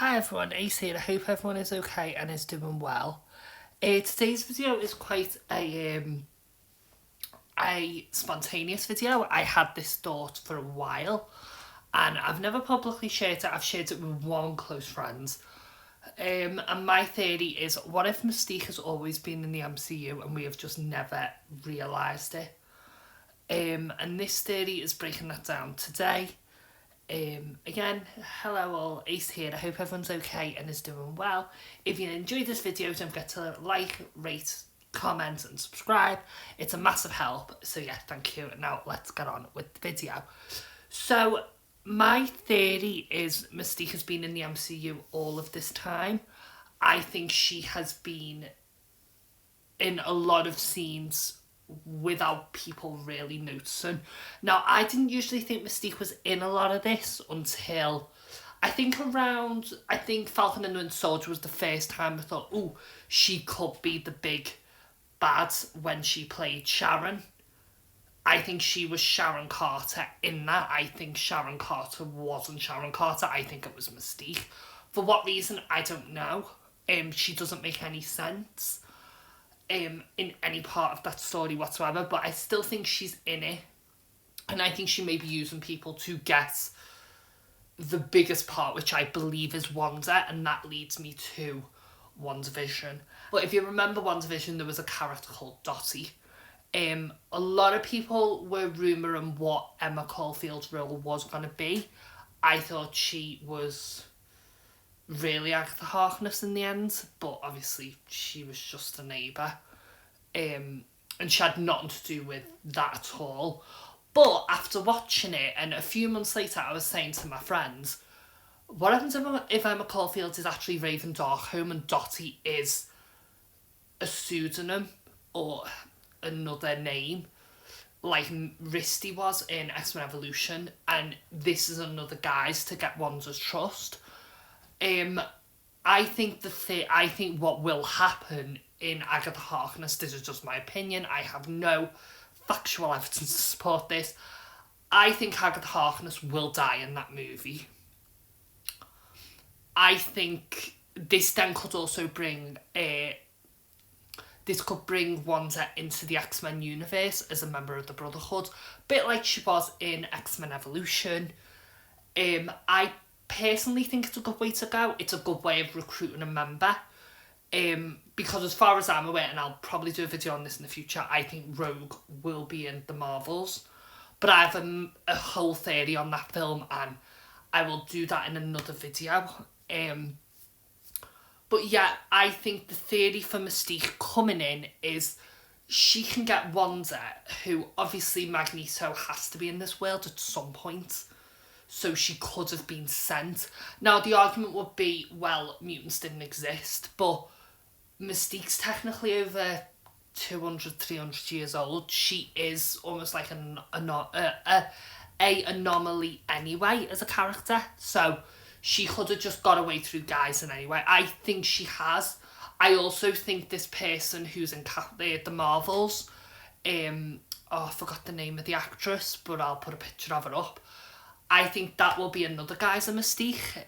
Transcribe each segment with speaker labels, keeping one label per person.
Speaker 1: Hi everyone, Ace here. I hope everyone is okay and is doing well. Today's video is quite a spontaneous video. I had this thought for a while and I've never publicly shared it. I've shared it with one close friend. And my theory is, what if Mystique has always been in the MCU and we have just never realised it? And this theory is breaking that down today. Again, hello all, Ace here. I hope everyone's okay and is doing well. If you enjoyed this video, don't forget to like, rate, comment and subscribe. It's a massive help. So yeah, thank you. Now let's get on with the video. So my theory is Mystique has been in the MCU all of this time. I think she has been in a lot of scenes without people really noticing. Now, I didn't usually think Mystique was in a lot of this until I think Falcon and the Winter Soldier was the first time I thought, oh, she could be the big bad when she played Sharon. I think she was Sharon Carter in that. I think Sharon Carter wasn't Sharon Carter. I think it was Mystique. For what reason, I don't know. She doesn't make any sense in any part of that story whatsoever, but I still think she's in it, and I think she may be using people to get the biggest part, which I believe is Wanda, and that leads me to WandaVision. But if you remember WandaVision, there was a character called Dotty. A lot of people were rumouring what Emma Caulfield's role was going to be. I thought she was really Agatha Harkness in the end, but obviously she was just a neighbour, and she had nothing to do with that at all. But after watching it, and a few months later, I was saying to my friends, what happens if Emma Caulfield is actually Raven Darkholme and Dotty is a pseudonym or another name, like Risty was in X-Men Evolution, and this is another guise to get Wanda's trust? I think what will happen in Agatha Harkness, this is just my opinion, I have no factual evidence to support this, I think Agatha Harkness will die in that movie. I think this then could also bring Wanda into the X-Men universe as a member of the Brotherhood, a bit like she was in X-Men Evolution. I personally think it's a good way to go. It's a good way of recruiting a member, because as far as I'm aware, and I'll probably do a video on this in the future, I think Rogue will be in the Marvels, but I have a whole theory on that film and I will do that in another video. But yeah, I think the theory for Mystique coming in is she can get Wanda, who obviously Magneto has to be in this world at some point, so she could have been sent. Now, the argument would be, well, mutants didn't exist, but Mystique's technically over 200, 300 years old. She is almost like an anomaly anyway as a character, so she could have just got away through guys in anyway. I think she has. I also think this person who's in the Marvels, I forgot the name of the actress, but I'll put a picture of her up. I think that will be another guise of Mystique.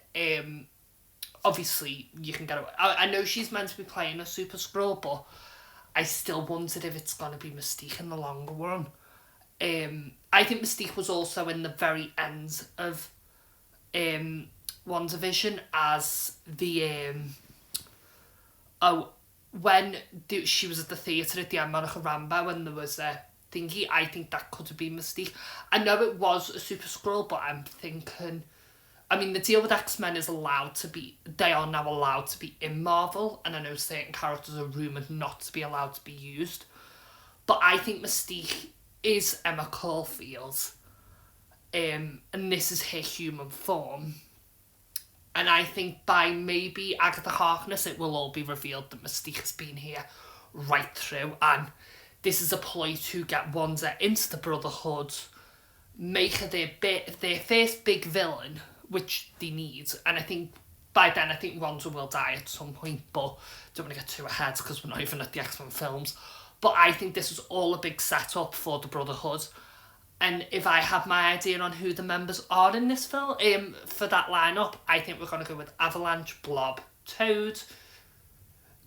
Speaker 1: Obviously, you can get away. I know she's meant to be playing a Super Skrull, but I still wondered if it's going to be Mystique in the longer run. I think Mystique was also in the very end of WandaVision as the... when she was at the theatre at the end, Monica Rambeau, when there was a thingy, I think that could have been Mystique. I know it was a Super Skrull, but I'm thinking... I mean, the deal with X-Men is they are now allowed to be in Marvel, and I know certain characters are rumoured not to be allowed to be used. But I think Mystique is Emma Caulfield, and this is her human form. And I think by maybe Agatha Harkness, it will all be revealed that Mystique has been here right through, and this is a ploy to get Wanda into the Brotherhood, make her their first big villain, which they need. And I think by then, I think Wanda will die at some point, but don't want to get too ahead because we're not even at the X-Men films. But I think this is all a big setup for the Brotherhood. And if I have my idea on who the members are in this film, for that lineup, I think we're going to go with Avalanche, Blob, Toad.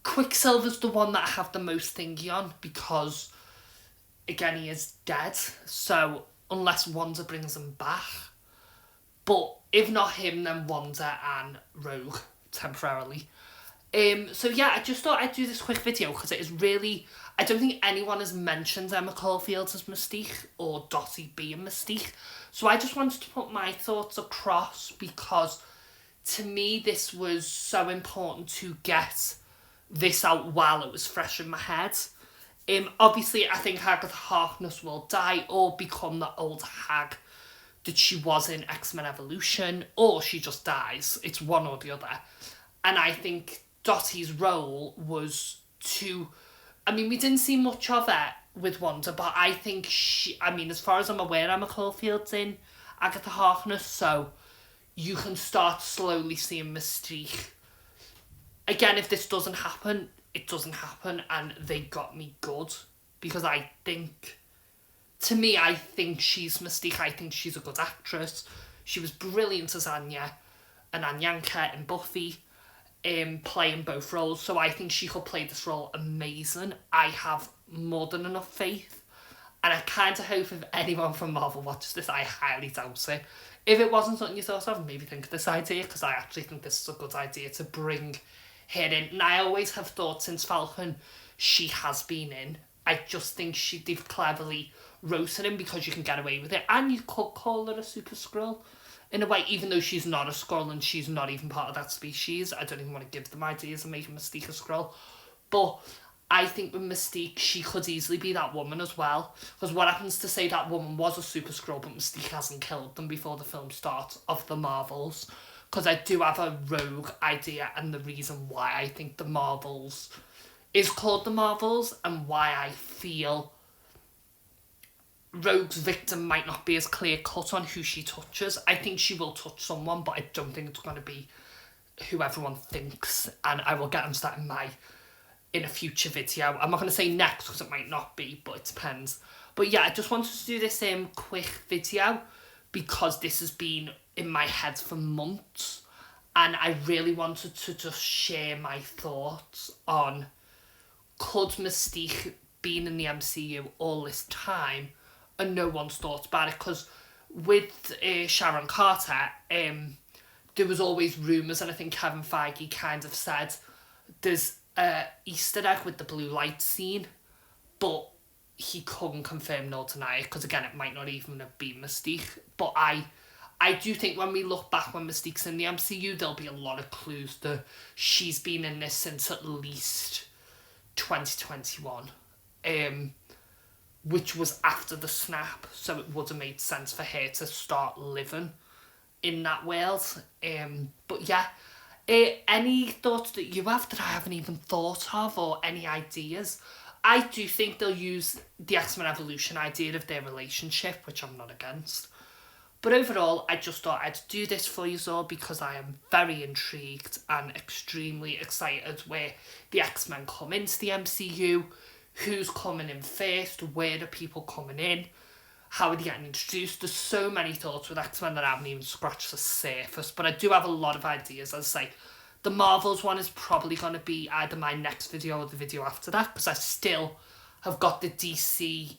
Speaker 1: Quicksilver's the one that I have the most thingy on because, again, he is dead. So unless Wanda brings him back. But if not him, then Wanda and Rogue temporarily. So yeah, I just thought I'd do this quick video because it is really... I don't think anyone has mentioned Emma Caulfield as Mystique or Dotty being Mystique. So I just wanted to put my thoughts across because to me this was so important to get this out while it was fresh in my head. Obviously, I think Agatha Harkness will die or become the old hag that she was in X-Men Evolution, or she just dies. It's one or the other. And I think Dotty's role was to... I mean, we didn't see much of it with Wanda, but I think she... I mean, as far as I'm aware, Emma Caulfield's in Agatha Harkness, so you can start slowly seeing Mystique. Again, if this doesn't happen, it doesn't happen, and they got me good, because I think... To me, I think she's Mystique. I think she's a good actress. She was brilliant as Anya and Anyanka in Buffy, playing both roles. So I think she could play this role amazing. I have more than enough faith. And I kind of hope if anyone from Marvel watches this, I highly doubt it. If it wasn't something you thought of, maybe think of this idea, because I actually think this is a good idea to bring her in. And I always have thought since Falcon, she has been in. I just think they've cleverly wrote in because you can get away with it. And you could call her a super Skrull in a way, even though she's not a Skrull and she's not even part of that species. I don't even want to give them ideas of making Mystique a Skrull. But I think with Mystique, she could easily be that woman as well. Because what happens to say that woman was a super Skrull, but Mystique hasn't killed them before the film starts of the Marvels? Because I do have a Rogue idea and the reason why I think the Marvels is called the Marvels and why I feel Rogue's victim might not be as clear cut on who she touches. I think she will touch someone, but I don't think it's going to be who everyone thinks, and I will get into that in a future video. I'm not going to say next because it might not be, but it depends. But yeah, I just wanted to do this quick video because this has been in my head for months, and I really wanted to just share my thoughts on could Mystique been in the MCU all this time and no one's thought about it, because with Sharon Carter, there was always rumours, and I think Kevin Feige kind of said there's a Easter egg with the blue light scene, but he couldn't confirm nor deny it, because again, it might not even have been Mystique. But I do think when we look back when Mystique's in the MCU, there'll be a lot of clues that she's been in this since at least 2021. Which was after the snap, so it would have made sense for her to start living in that world. But yeah, any thoughts that you have that I haven't even thought of, or any ideas? I do think they'll use the X-Men Evolution idea of their relationship, which I'm not against. But overall, I just thought I'd do this for you all because I am very intrigued and extremely excited where the X-Men come into the MCU. Who's coming in first? Where are people coming in? How are they getting introduced? There's so many thoughts with X-Men that I haven't even scratched the surface, but I do have a lot of ideas. As I say, the Marvels one is probably going to be either my next video or the video after that, because I still have got the DC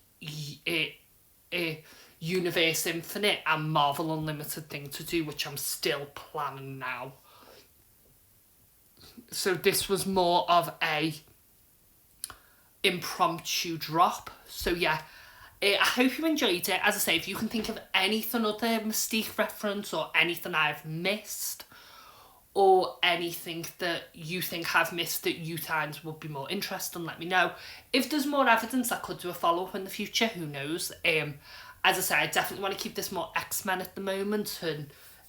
Speaker 1: Universe Infinite and Marvel Unlimited thing to do, which I'm still planning now. So this was more of a impromptu drop. So yeah, I hope you enjoyed it. As I say, if you can think of anything other Mystique reference or anything I've missed or anything that you think I've missed that you times would be more interesting, let me know. If there's more evidence, I could do a follow-up in the future, who knows. As I say, I definitely want to keep this more X-Men at the moment and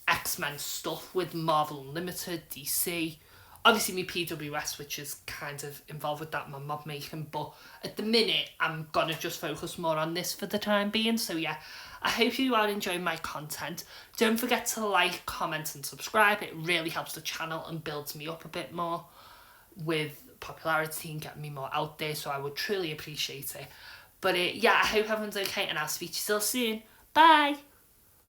Speaker 1: X-Men stuff with Marvel Unlimited, DC. Obviously, my PWS, which is kind of involved with that, my mob making, but at the minute, I'm going to just focus more on this for the time being. So yeah, I hope you are enjoying my content. Don't forget to like, comment and subscribe. It really helps the channel and builds me up a bit more with popularity and getting me more out there, so I would truly appreciate it. But yeah, I hope everyone's okay, and I'll speak to you still soon. Bye!